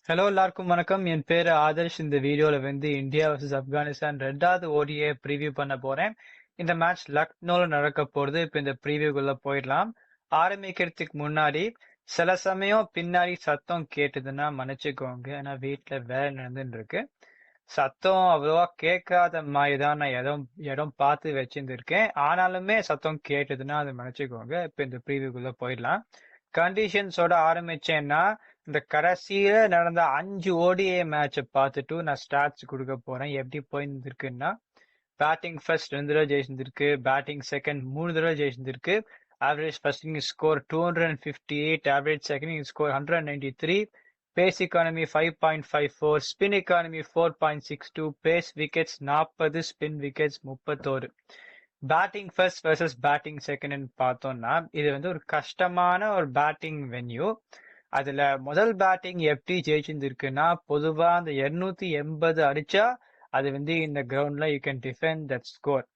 Hello எல்லாருக்கும் வணக்கம். என் பேரு ஆதர்ஷ். இந்த வீடியோல வந்து இந்தியா vs ஆப்கானிஸ்தான் ரெண்டாவது ஓடிஐ ப்ரீவியூ பண்ண போறேன். இந்த மேட்ச் லக்னோல நடக்க போறது. இப்ப இந்த ப்ரீவியூக்குள்ள போயிடலாம். ஆரம்பிக்கிறதுக்கு முன்னாடி சில சமயம் பின்னாடி சத்தம் கேட்டதுன்னா மன்னிச்சுக்கோங்க. ஏன்னா வீட்டுல வேலை நடந்துட்டு இருக்கு. சத்தம் அவ்வளவா கேட்காத மாதிரி தான் நான் இடம் பார்த்து வச்சிருந்திருக்கேன். ஆனாலுமே சத்தம் கேட்டதுன்னா அதை மன்னிச்சுக்கோங்க. இப்ப இந்த ப்ரீவியூக்குள்ள போயிடலாம். கண்டிஷன்ஸோட ஆரம்பிச்சேன்னா இந்த கடைசியில நடந்த 5 ஓடிஐ மேட்சை பார்த்துட்டு நான் ஸ்டாட்ஸ் கொடுக்க போறேன். எப்படி போயிருந்திருக்குன்னா, பேட்டிங் ஃபர்ஸ்ட் 2 தடவை ஜெயிச்சிருக்கு, பேட்டிங் செகண்ட் 3 தடவை ஜெயிச்சிருக்கு, average first innings score 258, average second innings score 193, pace economy 5.54, spin economy 4.62, pace wickets 40, spin wickets 31. Batting first versus batting second பார்த்தோம்னா இது வந்து ஒரு கஷ்டமான ஒரு பேட்டிங் வென்யூ. அதுல முதல் பேட்டிங் எப்படி ஜெயிச்சிருக்குன்னா, பொதுவா அந்த 280 அடிச்சா அது வந்து இந்த கிரவுண்ட்ல you can defend that score.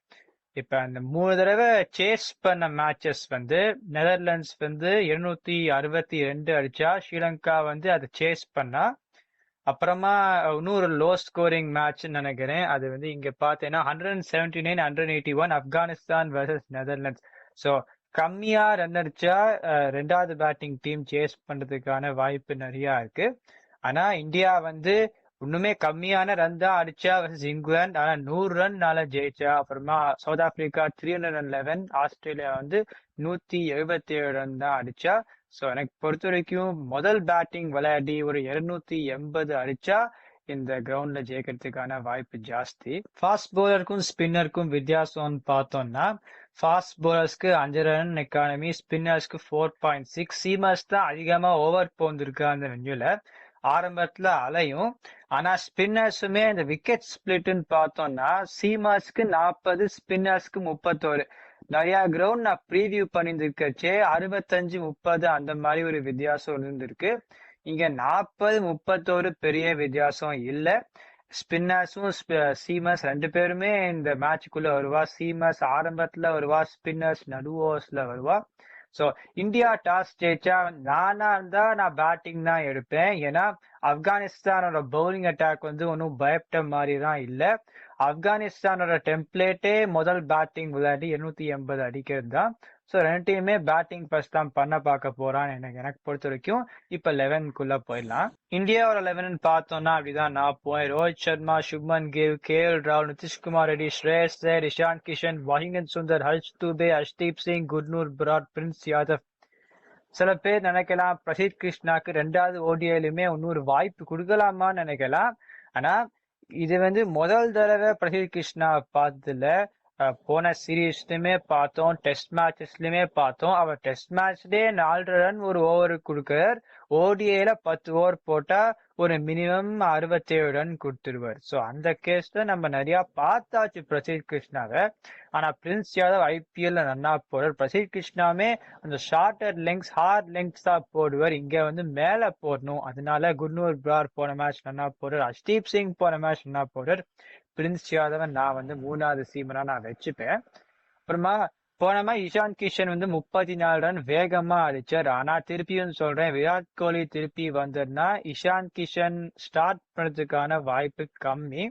இப்ப அந்த 3 தடவை சேஸ் பண்ண மேட்சஸ் வந்து நெதர்லாண்ட்ஸ் வந்து 262 அடிச்சா, ஸ்ரீலங்கா வந்து அதை சேஸ் பண்ணா. அப்புறமா இன்னொரு லோ ஸ்கோரிங் மேட்ச் நினைக்கிறேன். அது வந்து இங்க பார்த்தேன்னா 179 181 ஆப்கானிஸ்தான் வர்சஸ் நெதர்லாண்ட்ஸ். ஸோ கம்மியா ரன் அடிச்சா ரெண்டாவது பேட்டிங் டீம் சேஸ் பண்றதுக்கான வாய்ப்பு நிறைய இருக்கு. ஆனா இந்தியா வந்து இன்னுமே கம்மியான ரன் தான் அடிச்சா வர்சஸ் இங்கிலாந்து. ஆனா 100 ரன்னால ஜெயிச்சா. அப்புறமா சவுத் ஆப்பிரிக்கா 311, ஆஸ்திரேலியா வந்து 177 ரன் தான் அடிச்சா. ஸோ எனக்கு பொறுத்த வரைக்கும் முதல் பேட்டிங் விளையாடி ஒரு 280 அடிச்சா இந்த கிரவுண்ட்ல ஜெயிக்கிறதுக்கான வாய்ப்பு ஜாஸ்தி. ஃபாஸ்ட் பவுலருக்கும் ஸ்பின்னருக்கும் வித்தியாசம்னு பார்த்தோம்னா, ஃபாஸ்ட் பவுலர்ஸ்க்கு 5 ரன் எக்கானமி, ஸ்பின்னர்ஸ்க்கு 4.6. சீமர்ஸ் தான் அதிகமா ஓவர் போந்திருக்கு அந்த வென்யூல. ஆரம்பத்துல அலையும். ஆனா ஸ்பின்னர்ஸுமே இந்த விக்கெட் ஸ்பிளிட்னு பார்த்தோம்னா சீமர்ஸ்க்கு 40, ஸ்பின்னர்ஸ்க்கு 31. நிறைய கிரவுண்ட் நான் ப்ரீவியூ பண்ணிருக்கச்சே 65-30 அந்த மாதிரி ஒரு வித்தியாசம் இருந்திருக்கு. இங்க 40-31 பெரிய வித்தியாசம் இல்ல. ஸ்பின்னர்ஸும் சீமர்ஸ் ரெண்டு பேருமே இந்த மேட்சுக்குள்ள வருவா. சீமர்ஸ் ஆரம்பத்துல வருவா, ஸ்பின்னர்ஸ் நடு ஓவர்ஸ்ல வருவா. சோ இந்தியா டாஸ் ஜெயிச்சா நானா இருந்தா நான் பேட்டிங் தான் எடுப்பேன். ஏன்னா ஆப்கானிஸ்தானோட பவுலிங் அட்டாக் வந்து ஒன்றும் பயப்பட்ட மாதிரி தான் இல்ல. ஆப்கானிஸ்தானோட டெம்ப்ளேட்டே முதல் பேட்டிங் விளையாடி 280 அடிக்கிறது தான். ஸோ ரெண்டு டீமே பேட்டிங் ஃபர்ஸ்ட் தான் பண்ண பார்க்க போறான்னு எனக்கு பொறுத்த வரைக்கும். இப்ப 11க்குள்ள போயிடலாம். இந்தியாவோட 11 பார்த்தோம்னா அப்படிதான் நான் போய் ரோஹித் சர்மா, சுப்மன் கில், கேஎல் ராகுல், நிதிஷ்குமார் ரெட்டி, ஸ்ரேயஸ் ஐயர், இஷான் கிஷன், வாஷிங்டன் சுந்தர், ஹர்ஷ் தூபே, ஹர்ஷ்தீப் சிங், குர்னூர் பராட், பிரின்ஸ் யாதவ். சில பேர் நினைக்கலாம் பிரசித் கிருஷ்ணாக்கு ரெண்டாவது ஓடிஐலுமே இன்னொரு வாய்ப்பு கொடுக்கலாமான்னு நினைக்கலாம். ஆனா இது வந்து முதல் தடவை பிரசித் கிருஷ்ணா பார்த்ததுல போன சீரீஸ்லயுமே பார்த்தோம், டெஸ்ட் மேட்சஸ்லயுமே பார்த்தோம். அவர் டெஸ்ட் மேட்ச்லயே 4 ரன் ஒரு ஓவருக்கு கொடுக்கிறார். ஓடிஐல 10 ஓவர் போட்டா ஒரு மினிமம் 67 ரன் கொடுத்துருவார். ஸோ அந்த கேஸ்ல நம்ம நிறைய பார்த்தாச்சு பிரசித் கிருஷ்ணாவை. ஆனா பிரின்ஸ் யாதவ் ஐபிஎல்ல நல்லா போடுறார். பிரசித் கிருஷ்ணாமே அந்த ஷார்டர் லெங்க்ஸ், ஹார்ட் லெங்க்ஸ் தான் போடுவார். இங்க வந்து மேல போடணும். அதனால குர்னூர் பராட் போன மேட்ச் நல்லா போடுறார். ஹர்ஷ்தீப் சிங் போன மேட்ச் நல்லா போடுறார். பிரின்ஸ் யாதவன் நான் வந்து 3வது சீமரா நான் வச்சுப்பேன். அப்புறமா போன மாதிரி இஷான் கிஷன் வந்து 34 ரன் வேகமா அடிச்சார். ஆனா திருப்பியும் சொல்றேன், விராட் கோலி திருப்பி வந்ததுன்னா இஷான் கிஷன் ஸ்டார்ட் பண்றதுக்கான வாய்ப்பு கம்மி.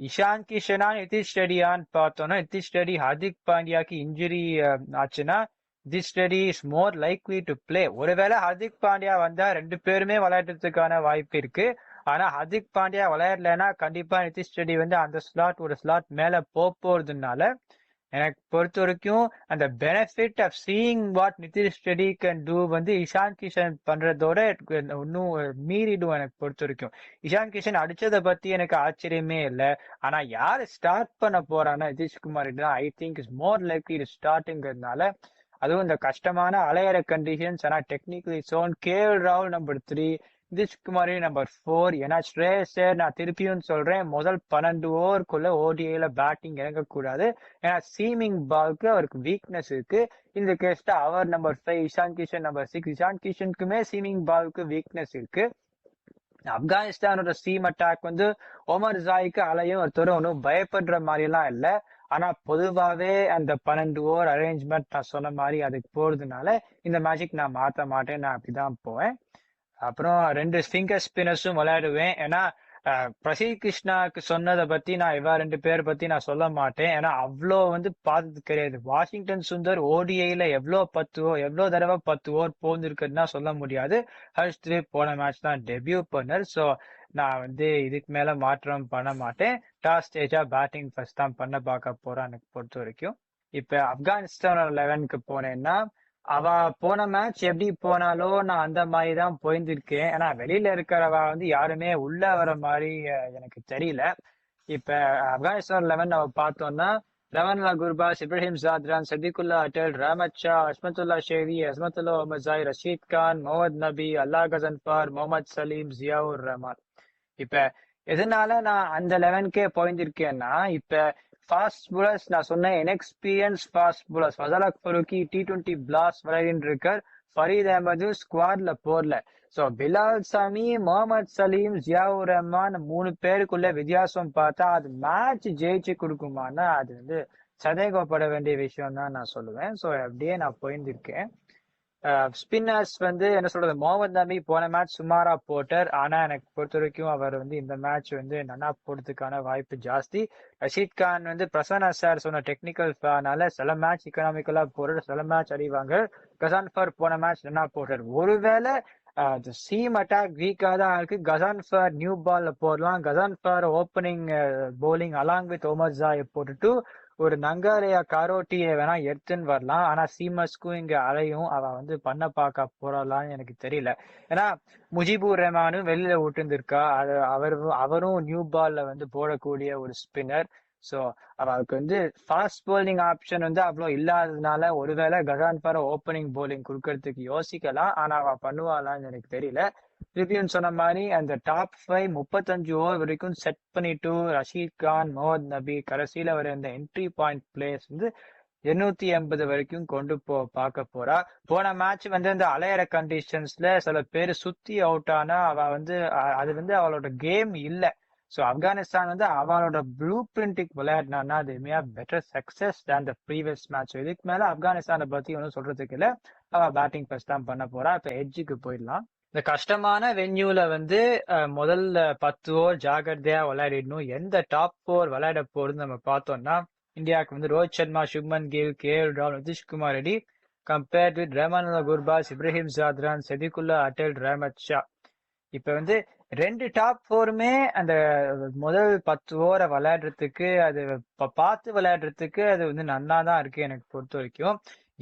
இஷான் கிஷனா நிதிஷ் ரெட்டியான்னு பார்த்தோம்னா, நிதிஷ் ரெட்டி ஹர்திக் பாண்டியாக்கு இன்ஜுரி ஆச்சுன்னா Nitish Reddy is more likely to play. ஒருவேளை ஹர்திக் பாண்டியா வந்தா ரெண்டு பேருமே விளையாடுறதுக்கான வாய்ப்பு இருக்கு. ஆனா ஹர்திக் பாண்டியா விளையாடலன்னா கண்டிப்பா நிதிஷ் ரெட்டி வந்து அந்த ஒரு ஸ்லாட் மேல போறதுனால எனக்கு பொறுத்த வரைக்கும் அந்த benefit of seeing what Nitish Reddy can do வந்து இஷான் கிஷன் பண்றதோட இன்னும் மீறிடும் எனக்கு பொறுத்த வரைக்கும். இஷான் கிஷன் அடிச்சதை பத்தி எனக்கு ஆச்சரியமே இல்லை. ஆனா யாரு ஸ்டார்ட் பண்ண போறான்னா நிதிஷ்குமார் ரெட்டி தான் I think is more likely to ஸ்டார்ட்ங்கிறதுனால. அதுவும் இந்த கஷ்டமான அலையற கண்டிஷன்ஸ். ஆனா டெக்னிக்கலி சோன் கேஎல் ராகுல் நம்பர் 3, நிதிஷ்குமாரி நம்பர் 4. ஏன்னா ஸ்ரேயஸ் ஐயர் நான் திருப்பியும் சொல்றேன், முதல் 12 ஓவருக்குள்ள ஓடிஐல பேட்டிங் இறங்கக்கூடாது. ஏன்னா சீமிங் பாலுக்கு அவருக்கு வீக்னஸ் இருக்கு. இந்த கேஸ்ல அவர் நம்பர் 5, இஷான் கிஷன் நம்பர் 6. இஷான் கிஷனுக்குமே சீமிங் பாலுக்கு வீக்னஸ் இருக்கு. ஆப்கானிஸ்தானோட சீம் அட்டாக் வந்து ஒமர் ஜாய்க்கு அலையும் ஒருத்தர் ஒன்றும் பயப்படுற மாதிரி எல்லாம் இல்லை. ஆனா பொதுவாகவே அந்த 12 ஓவர் அரேஞ்ச்மெண்ட் நான் சொன்ன மாதிரி அதுக்கு போறதுனால இந்த மேட்சுக்கு நான் மாற்ற மாட்டேன். நான் அப்படிதான் போவேன். அப்புறம் 2 ஃபிங்கர் ஸ்பின்னர்ஸும் விளையாடுவேன். ஏன்னா பிரசீத் கிருஷ்ணாக்கு சொன்னதை பத்தி நான் இவா 2 பேர் பத்தி நான் சொல்ல மாட்டேன். ஏன்னா அவ்வளோ வந்து பார்த்தது கிடையாது. வாஷிங்டன் சுந்தர் ஓடிஐல எவ்வளோ தடவை 10 ஓவர் போந்திருக்குன்னா சொல்ல முடியாது. ஹர்ஷ்தீப் போன மேட்ச் தான் டெபியூ பண்ணர். ஸோ நான் வந்து இதுக்கு மேல மாற்றம் பண்ண மாட்டேன். டாஸ் ஸ்டேஜா பேட்டிங் ஃபர்ஸ்ட் தான் பண்ண பார்க்க போறான் எனக்கு பொறுத்த வரைக்கும். இப்ப ஆப்கானிஸ்தான் 11க்கு போனேன்னா அவ போன மேட்ச் எப்படி போனாலோ நான் அந்த மாதிரி தான் போயிருந்திருக்கேன். ஏன்னா வெளியில இருக்கிறவ வந்து யாருமே உள்ள வர மாதிரி எனக்கு தெரியல. இப்ப ஆப்கானிஸ்தான் 11 நம்ம பார்த்தோம்னா ரவன்லா குர்பாஸ், இப்ராஹிம் ஜாத்ரான், சதிகுல்லா அட்டல், ரஹமத் ஷா, அஸ்மத்துல்லா ஷேரி, அஸ்மத்துல்லா ஒமசாய், ரஷீத் கான், முகமது நபி, அல்லாஹ் கசன்ஃபார், முகமது சலீம், ஜியாவுர் ரஹ்மான். இப்ப எதனால நான் அந்த 11கே போயிருந்திருக்கேன்னா இப்ப ஃபாஸ்ட் புலர்ஸ் நான் சொன்னேன் inexperience fast bowlers Fazalhaq Farooqi T20 blast விளையாடிட்டு இருக்கார். ஃபரீத் அஹமது ஸ்குவாட்ல போர்ல. ஸோ பிலால் சமி, முகமது சலீம், ஜியாவுர் ரஹ்மான் 3 பேருக்குள்ள வித்தியாசம் பார்த்தா அது மேட்ச் ஜெயிச்சு கொடுக்குமானா அது வந்து சந்தேகப்பட வேண்டிய விஷயம் தான் நான் சொல்லுவேன். ஸோ அப்படியே நான் போயிருந்திருக்கேன். ஸ்பின்னர்ஸ் வந்து என்ன சொல்றது, முகமது நபி போன மேட்ச் சுமாரா போட்டார். ஆனா எனக்கு பொறுத்த வரைக்கும் அவர் வந்து இந்த மேட்ச் வந்து நல்லா போடுறதுக்கான வாய்ப்பு ஜாஸ்தி. ரஷீத் கான் வந்து பிரசன்னா சார் சொன்ன டெக்னிக்கல் ஃபேனால சில மேட்ச் எக்கனாமிக்கலா போறாரு, சில மேட்ச் அடிவாங்க. கசான்ஃபர் போன மேட்ச் நல்லா போட்டார். ஒருவேளை சீம் அட்டாக் வீக்கா தான் இருக்கு. கசான்ஃபர் நியூ பால்ல போடலாம். Ghazanfar opening bowling along with Omar ஜாயை போட்டுட்டு ஒரு நங்காரையா காரோட்டியை வேணா எடுத்துன்னு வரலாம். ஆனா சீமஸ்க்கும் இங்க அலையும் அவ வந்து பண்ண பார்க்க போறாளான்னு எனக்கு தெரியல. ஏன்னா முஜிபுர் ரஹ்மானும் வெளியில விட்டுருந்துருக்கா. அவரும் நியூ பால்ல வந்து போடக்கூடிய ஒரு ஸ்பின்னர். ஸோ அவருக்கு வந்து ஃபாஸ்ட் போலிங் ஆப்ஷன் வந்து அவ்வளோ இல்லாததுனால ஒருவேளை கசான்ஃபரை ஓப்பனிங் போலிங் கொடுக்கறதுக்கு யோசிக்கலாம். ஆனா அவ பண்ணுவாளான்னு எனக்கு தெரியல. ரிவ்யூன்னு சொன்ன மாதிரி அந்த டாப் 5 35 ஓவர் வரைக்கும் செட் பண்ணிட்டு ரஷீத் கான், முகமது நபி கடைசியில வர இந்த என்ட்ரி பாயிண்ட் பிளேயர்ஸ் வந்து 280 வரைக்கும் கொண்டு பார்க்க போறா. போன மேட்ச் வந்து அந்த அலையற கண்டிஷன்ஸ்ல சில பேர் சுத்தி அவுட் ஆனா அவ வந்து அது வந்து அவளோட கேம் இல்லை. ஸோ ஆப்கானிஸ்தான் வந்து அவளோட ப்ளூ பிரிண்டிக் விளையாடினா அது better success than the previous match. இதுக்கு மேல ஆப்கானிஸ்தானை பத்தி ஒன்றும் சொல்றதுக்கு இல்லை. அவ பேட்டிங் ஃபர்ஸ்ட் தான் பண்ண போறா. இப்ப எட்ஜுக்கு போயிடலாம். இந்த கஷ்டமான வென்யூல வந்து முதல்ல 10 ஓவர் ஜாகிரதையா விளையாடிடணும். எந்த டாப் 4 விளையாட போறதுன்னு நம்ம பார்த்தோம்னா இந்தியாவுக்கு வந்து ரோஹித் சர்மா, சுப்மன் கில், KL ராகுல், நிதிஷ்குமார் ரெட்டி கம்பேர்ட் வித் ரஹ்மானுல்லா குர்பாஸ், இப்ராஹிம் ஜாத்ரான், சதிகுல்லா அட்டல், ரஹமத் ஷா. இப்ப வந்து 2 டாப் 4மே அந்த முதல் 10 ஓவரை விளையாடுறதுக்கு அது பார்த்து விளையாடுறதுக்கு அது வந்து நல்லா தான் இருக்கு எனக்கு பொறுத்த வரைக்கும்.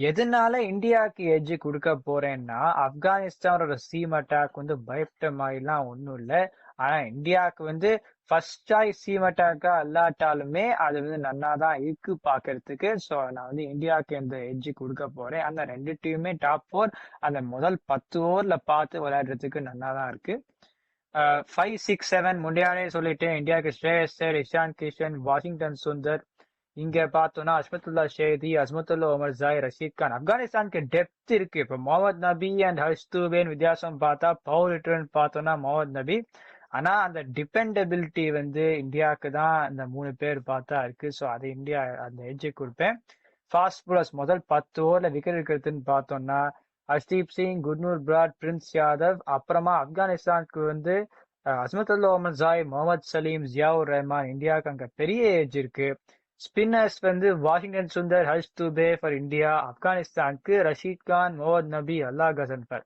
எதனால இந்தியாவுக்கு எட்ஜ் கொடுக்க போறேன்னா ஆப்கானிஸ்தானோட சீம் அட்டாக் வந்து பயப்பட்ட மாதிரிலாம் ஒன்றும் இல்லை. ஆனா இந்தியாவுக்கு வந்து ஃபர்ஸ்ட் சாய்ஸ் சீம் அட்டாக்கா இல்லாட்டாலுமே அது வந்து நல்லா தான் இருக்கு பாக்குறதுக்கு. ஸோ நான் வந்து இந்தியாவுக்கு இந்த எட்ஜ் கொடுக்க போறேன். அந்த 2 டீமுமே டாப் 4 அந்த முதல் 10 ஓவர்ல பார்த்து விளையாடுறதுக்கு நல்லா தான் இருக்கு. 5, 6, 7 முன்னாடியே சொல்லிட்டேன். இந்தியாவுக்கு ஸ்ரேயஸ் ஐயர், இஷான் கிஷன், வாஷிங்டன் சுந்தர். இங்க பார்த்தோம்னா அஸ்மத்துல்லா ஷேதி, அஸ்மத்துல்லா ஒமர் ஜாய், ரஷீத் கான். ஆப்கானிஸ்தானுக்கு டெப்த் இருக்கு. இப்ப முகமது நபி அண்ட் ஹர்ஷ்தூபேன் வித்தியாசம் பார்த்தா பவர் ரிட்டர்ன் பார்த்தோம்னா முகமது நபி. ஆனா அந்த டிபெண்டபிலிட்டி வந்து இந்தியாவுக்கு தான் இந்த 3 பேர் பார்த்தா இருக்கு. ஸோ அது இந்தியா அந்த எட்ஜை கொடுப்பேன். ஃபாஸ்ட் போலர்ஸ் முதல் 10 ஓவர்ல விக்கெட் எடுக்கிறதுன்னு பார்த்தோம்னா ஹர்ஷ்தீப் சிங், குர்னூர் பிராட், பிரின்ஸ் யாதவ். அப்புறமா ஆப்கானிஸ்தானுக்கு வந்து அஸ்மத்துல்லா ஒமர் ஜாய், முகமது சலீம், ஜியாவுர் ரஹ்மான். இந்தியாவுக்கு அங்க பெரிய ஏஜ் இருக்கு. ஸ்பின்னர்ஸ் வந்து வாஷிங்டன் சுந்தர், ஹர்ஷ் துபே ஃபார் இந்தியா. ஆப்கானிஸ்தானுக்கு ரஷீத் கான், முகமது நபி, அல்லாஹ் கசன்ஃபர்.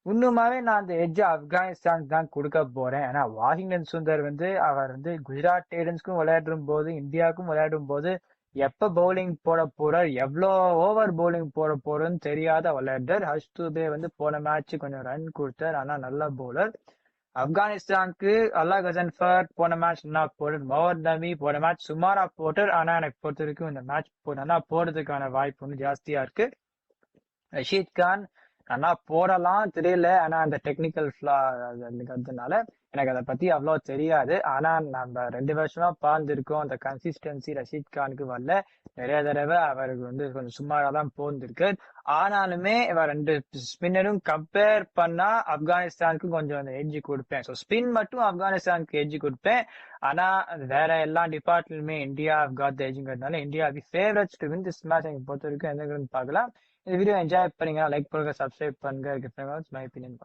இன்னுமாவே நான் அந்த எட்ஜ் ஆப்கானிஸ்தானுக்கு தான் கொடுக்க போறேன். ஏன்னா வாஷிங்டன் சுந்தர் வந்து அவர் வந்து குஜராத் டைட்டன்ஸ்க்கும் விளையாடும் போது இந்தியாவுக்கும் விளையாடும் போது எப்ப பவுலிங் போட போறார், எவ்வளோ ஓவர் பவுலிங் போட போறோன்னு தெரியாத விளையாடுறார். ஹர்ஷ் துபே வந்து போன மேட்ச் கொஞ்சம் ரன் கொடுத்தார். ஆனா நல்ல பவுலர். ஆப்கானிஸ்தானுக்கு அல்லாஹ் கசன்ஃபர் போன மேட்ச் நல்லா போட்டார். முகமது நபி போன மேட்ச் சுமாரா போட்டார். ஆனா எனக்கு பொறுத்த வரைக்கும் இந்த மேட்ச் நல்லா போறதுக்கான வாய்ப்பு வந்து ஜாஸ்தியா இருக்கு. ரஷீத் கான் நல்லா போடலாம் தெரியல. ஆனா அந்த டெக்னிக்கல் அதனால எனக்கு அதை பத்தி அவ்வளோ தெரியாது. ஆனா நம்ம 2 வருஷமா பார்த்துருக்கோம் அந்த கன்சிஸ்டன்சி ரஷீத் கானுக்கு வரல. நிறைய தடவை அவருக்கு வந்து கொஞ்சம் சுமாரா தான் போந்திருக்கு. ஆனாலுமே இவர் 2 ஸ்பின்னரும் கம்பேர் பண்ணா ஆப்கானிஸ்தானுக்கு கொஞ்சம் அந்த எட்ஜ் கொடுப்பேன். ஸோ ஸ்பின் மட்டும் ஆப்கானிஸ்தானுக்கு எட்ஜ் கொடுப்பேன். ஆனா வேற எல்லா டிபார்ட்மெண்ட்டுமே இந்தியா காட் எட்ஜுங்கிறதுனால India favourites to win this match எனக்கு பொறுத்த வரைக்கும் எந்த பார்க்கலாம். இந்த வீடியோ என்ஜாய் பண்ணீங்கன்னா லைக் பண்ணுங்க, சப்ஸ்கிரைப் பண்ணுங்க. My opinion.